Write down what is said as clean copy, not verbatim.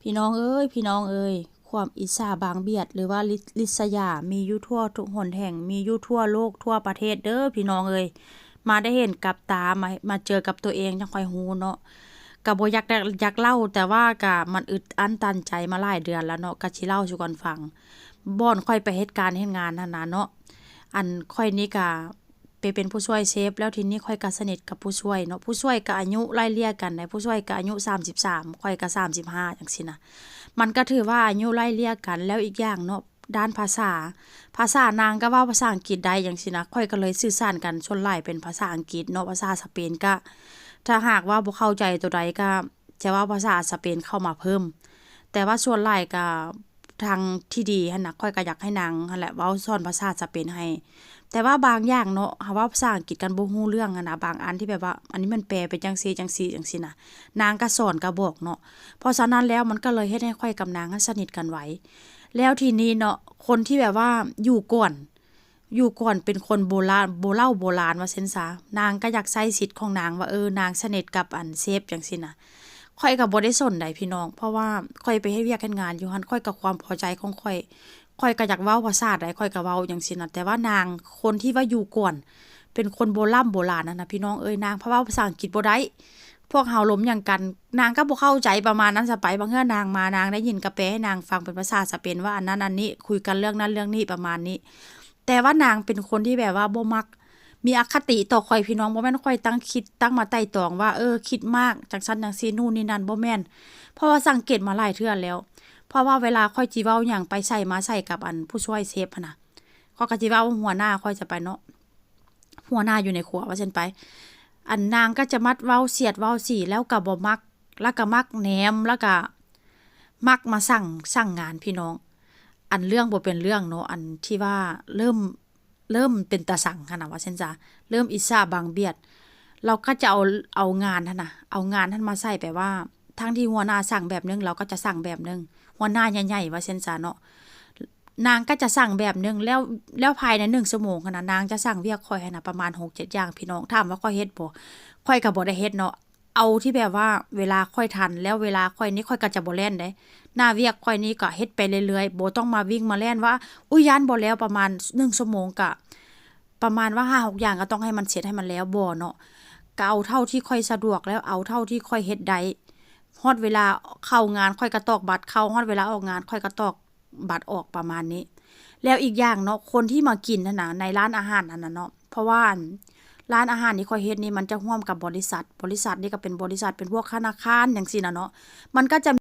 พี่น้องเอ้ยพี่น้องเอ้ยความอิจฉาบางเบียดหรือว่าลิษยามีอยู่ทั่วทุกหนแห่งมีอยู่ทั่วโลกทั่วประเทศเด้อพี่น้องเอ้ยมาได้เห็นกับตามาเจอกับตัวเองจังค่อยฮู้เนาะก็บ่อยากเล่าแต่ว่าก็มันอึดอั้นตันใจมาหลายเดือนแล้วเนาะก็สิเล่าสู่กันฟังบ่อนค่อยไปเฮ็ดการเฮ็ดงานนั่นน่ะเนาะอันค่อยนี่ก็ไปเป็นผู้ช่วยเชฟแล้วทีนี้ค่อยก็สนิทกับผู้ช่วยเนาะผู้ช่วยก็อายุไล่เลี่ยกันได้ผู้ช่วยก็อายุ33ค่อยก็35จังซี่นะ มันก็ถือว่าอายุไล่เลี่ยกันแล้วอีกอย่างเนาะด้านภาษานางก็เว้าภาษาอังกฤษได้จังซี้นะข้อยก็เลยสื่อสารกันส่วนหลายเป็นภาษาอังกฤษเนาะภาษาสเปนก็ถ้าหากว่าบ่เข้าใจตัวใดก็จะเว้าภาษาสเปนเข้ามาเพิ่มแต่ว่าส่วนหลายก็ทางที่ดีหั้นน่ะข้อยก็อยากให้นางหั้นแหละเว้าสอนภาษาสเปนให้แต่ว่าบางอย่างเนาะเว้าภาษาอังกฤษกันบ่ฮู้เรื่องหั้นน่ะบางอันที่แบบว่าอันนี้มันแปลเป็นจังซี่จังซี่จังซี่น่ะนางก็สอนก็บอกเนาะ เพราะฉะนั้นแล้วมันก็เลยเฮ็ดให้ข้อยกับนางสนิทกันไว้แล้วทีนี้เนาะคนที่แบบว่าอยู่ก่อนเป็นคนโบราณว่าซั่นซะนางก็อยากใช้สิทธิ์ของนางว่านางสนิทกับอันเซฟจังซี่น่ะข้อยก็บ่ได้สนใดพี่น้องเพราะว่าข้อยไปเฮ็ดเวียกเฮ็ดงานอยู่หั้นข้อยก็ความพอใจของข้อยก็อยากเว้าภาษาใดข้อยก็เว้าจังซี่น่ะแต่ว่านางคนที่ว่าอยู่ก่อนเป็นคนโบราณนั่นน่ะพี่น้องเอ้ยนางเพราะว่าภาษาอังกฤษบ่ได้ พวกเฮาล้มหยังกันนางก็บ่เข้าใจประมาณนั้นซะไปบางเทื่อนางมานางได้ยินก็แปลให้นางฟังเป็นภาษาสเปนว่าอันนั้นอันนี้คุยกันเรื่องนั้นเรื่องนี้ประมาณนี้แต่ว่านางเป็นคนที่แบบว่าบ่มักมีอคติต่อข้อยพี่น้องบ่แม่นข้อยตั้งมาไต่ตรองว่าคิดมากจังซั่นจังซี่นู่นนี่นั่นบ่แม่นเพราะว่าสังเกตมาหลายเทื่อแล้วเพราะว่าเวลาข้อยสิเว้าหยังไปใส่มาใส่กับอันผู้ช่วยเชฟหั้นน่ะข้อยก็สิเว้าหัวหน้าข้อยจะไปเนาะหัวหน้าอยู่ในครัวว่าซั่นไป อันนางก็จะมัดเว้าเสียดเว้าสีแล้วก็บ่มักแล้วก็มักแหนมแล้วก็มักมาสั่งงานพี่น้องอันเรื่องบ่เป็นเรื่องเนาะอันที่ว่าเริ่มเป็นตาสั่งหั้นน่ะว่าซั่นจ้ะเริ่มอิจฉาบังเบียดเราก็จะเอางานหั่นน่ะเอางานนั้นมาใส่แบบว่าทั้งที่หัวหน้าสั่งแบบนึงเราก็จะสั่งแบบนึงหัวหน้าใหญ่ๆว่าซั่นจ้ะเนาะ นางก็จะสั่งแบบนึงแล้วภายใน1ชั่วโมงหั้นน่ะนางจะสั่งเวียกข้อยหั้นน่ะประมาณ6-7อย่างพี่น้องถามว่าข้อยเฮ็ดบ่ข้อยก็บ่ได้เฮ็ดเนาะเอาที่แบบว่าเวลาข้อยทันแล้วเวลาข้อยนี้ข้อยก็จะบ่แล่นเด้หน้าเวียกข้อยนี้ก็เฮ็ดไปเรื่อยๆบ่ต้องมาวิ่งมาแล่นว่าอุ๊ยย้านบ่แล้วประมาณ1ชั่วโมงก็ประมาณว่า5-6อย่างก็ต้องให้มันเสร็จให้มันแล้วบ่เนาะก็เอาเท่าที่ข้อยสะดวกแล้วเอาเท่าที่ข้อยเฮ็ดได้ฮอดเวลาเข้างานข้อยก็ตอกบัตรเข้าฮอดเวลาออกงานข้อยก็ตอกบัตรออกประมาณนี้ แล้วอีกอย่างเนาะคนที่มากินนั่นน่ะในร้านอาหารนั่นน่ะเนาะเพราะว่าร้านอาหารที่ข้อยเฮ็ดนี่มันจะร่วมกับบริษัทนี่ก็เป็นบริษัทเป็นพวกธนาคารจังซี่น่ะเนาะมันก็จะ